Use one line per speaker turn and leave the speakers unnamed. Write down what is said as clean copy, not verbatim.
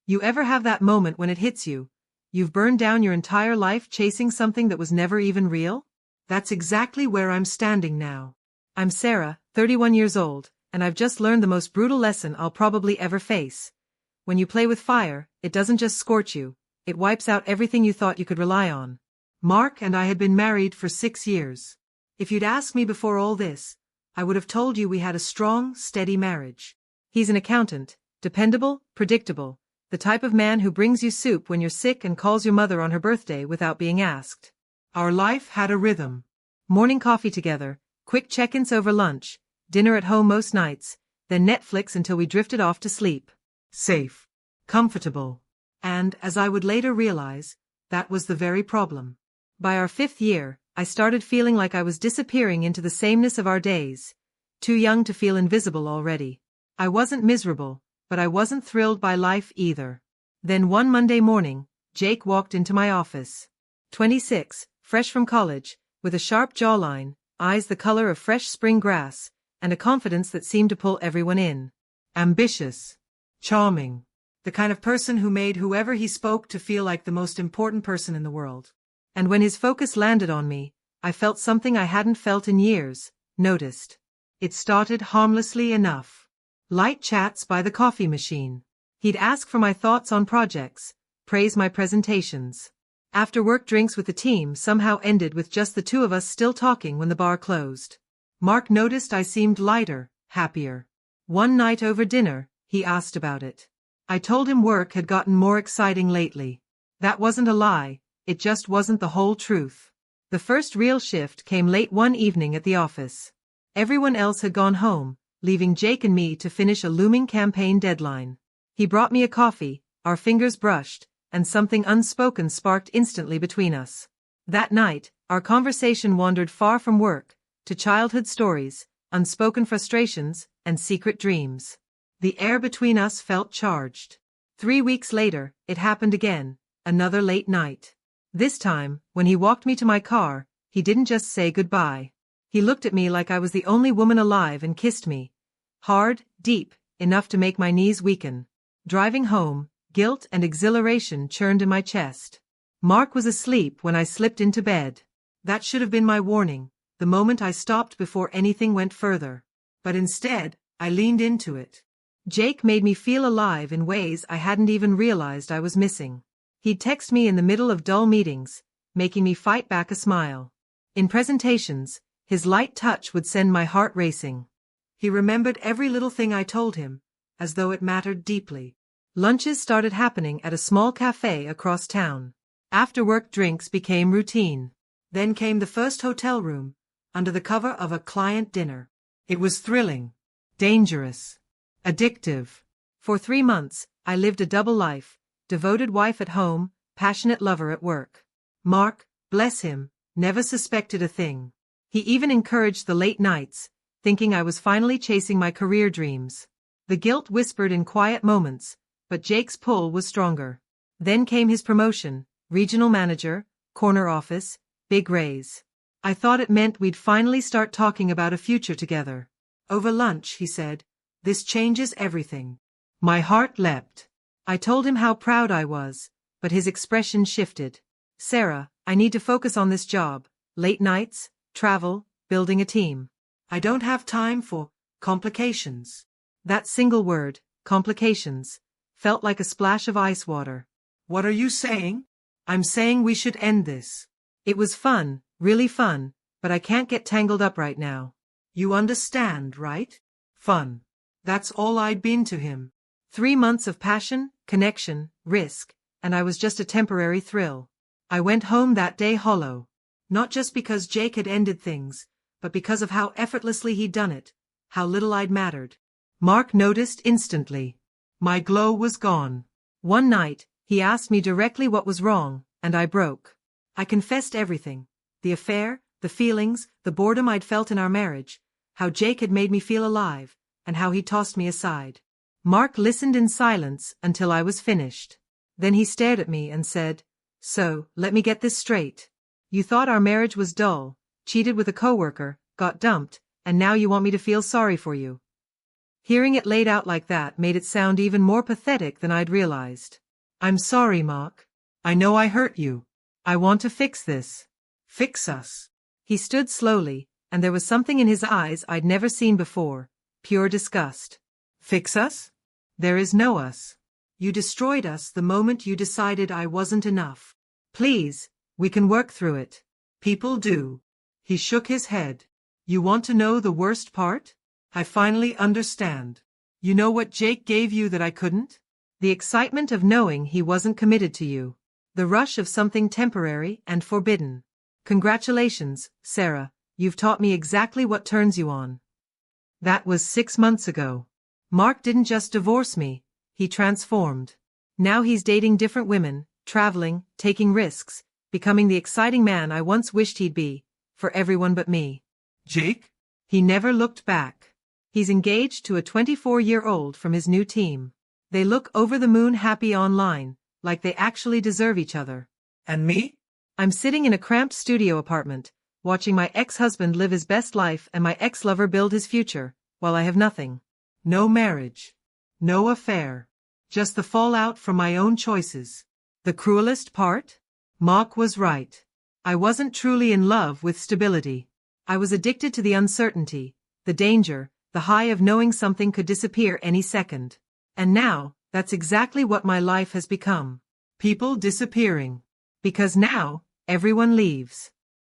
You ever have that moment when it hits you? You've burned down your entire life chasing something that was never even real? That's exactly where I'm standing now. I'm Sarah, 31 years old, and I've just learned the most brutal lesson I'll probably ever face. When you play with fire, it doesn't just scorch you, it wipes out everything you thought you could rely on. Mark and I had been married for 6 years. If you'd asked me before all this, I would have told you we had a strong, steady marriage. He's an accountant, dependable, predictable, the type of man who brings you soup when you're sick and calls your mother on her birthday without being asked. Our life had a rhythm. Morning coffee together, quick check-ins over lunch, dinner at home most nights, then Netflix until we drifted off to sleep. Safe. Comfortable. And, as I would later realize, that was the very problem. By our 5th year, I started feeling like I was disappearing into the sameness of our days, too young to feel invisible already. I wasn't miserable, but I wasn't thrilled by life either. Then one Monday morning, Jake walked into my office. 26, fresh from college, with a sharp jawline, eyes the color of fresh spring grass, and a confidence that seemed to pull everyone in. Ambitious. Charming. The kind of person who made whoever he spoke to feel like the most important person in the world. And when his focus landed on me, I felt something I hadn't felt in years, noticed. It started harmlessly enough. Light chats by the coffee machine. He'd ask for my thoughts on projects, praise my presentations. After work drinks with the team somehow ended with just the two of us still talking when the bar closed. Mark noticed I seemed lighter, happier. One night over dinner, he asked about it. I told him work had gotten more exciting lately. That wasn't a lie, it just wasn't the whole truth. The first real shift came late one evening at the office. Everyone else had gone home, leaving Jake and me to finish a looming campaign deadline. He brought me a coffee, our fingers brushed, and something unspoken sparked instantly between us. That night, our conversation wandered far from work, to childhood stories, unspoken frustrations, and secret dreams. The air between us felt charged. 3 weeks later, it happened again, another late night. This time, when he walked me to my car, he didn't just say goodbye. He looked at me like I was the only woman alive and kissed me. Hard, deep, enough to make my knees weaken. Driving home, guilt and exhilaration churned in my chest. Mark was asleep when I slipped into bed. That should have been my warning, the moment I stopped before anything went further. But instead, I leaned into it. Jake made me feel alive in ways I hadn't even realized I was missing. He'd text me in the middle of dull meetings, making me fight back a smile. In presentations, his light touch would send my heart racing. He remembered every little thing I told him, as though it mattered deeply. Lunches started happening at a small cafe across town. After-work drinks became routine. Then came the first hotel room, under the cover of a client dinner. It was thrilling, dangerous, addictive. For 3 months, I lived a double life, devoted wife at home, passionate lover at work. Mark, bless him, never suspected a thing. He even encouraged the late nights, thinking I was finally chasing my career dreams. The guilt whispered in quiet moments, but Jake's pull was stronger. Then came his promotion, regional manager, corner office, big raise. I thought it meant we'd finally start talking about a future together. Over lunch, he said, "This changes everything." My heart leapt. I told him how proud I was, but his expression shifted. "Sarah, I need to focus on this job, late nights, travel, building a team. I don't have time for complications." That single word, complications, felt like a splash of ice water. "What are you saying?" "I'm saying we should end this. It was fun, really fun, but I can't get tangled up right now. You understand, right? Fun. That's all I'd been to him. 3 months of passion, connection, risk, and I was just a temporary thrill. I went home that day hollow. Not just because Jake had ended things, but because of how effortlessly he'd done it, how little I'd mattered. Mark noticed instantly. My glow was gone. One night, he asked me directly what was wrong, and I broke. I confessed everything. The affair, the feelings, the boredom I'd felt in our marriage, how Jake had made me feel alive, and how he tossed me aside. Mark listened in silence until I was finished. Then he stared at me and said, "So, let me get this straight. You thought our marriage was dull, cheated with a coworker, got dumped, and now you want me to feel sorry for you." Hearing it laid out like that made it sound even more pathetic than I'd realized. I'm sorry, Mark. I know I hurt you. I want to fix this. Fix us. He stood slowly, and there was something in his eyes I'd never seen before, pure disgust. Fix us? There is no us. You destroyed us the moment you decided I wasn't enough. Please, we can work through it. People do. He shook his head. You want to know the worst part? I finally understand. You know what Jake gave you that I couldn't? The excitement of knowing he wasn't committed to you. The rush of something temporary and forbidden. Congratulations, Sarah, you've taught me exactly what turns you on. That was 6 months ago. Mark didn't just divorce me, he transformed. Now he's dating different women, traveling, taking risks, becoming the exciting man I once wished he'd be, for everyone but me. Jake? He never looked back. He's engaged to a 24-year-old from his new team. They look over the moon happy online, like they actually deserve each other. And me? I'm sitting in a cramped studio apartment, watching my ex-husband live his best life and my ex-lover build his future, while I have nothing. No marriage. No affair. Just the fallout from my own choices. The cruelest part? Mark was right. I wasn't truly in love with stability. I was addicted to the uncertainty, the danger, the high of knowing something could disappear any second. And now, that's exactly what my life has become. People disappearing. Because now, everyone leaves.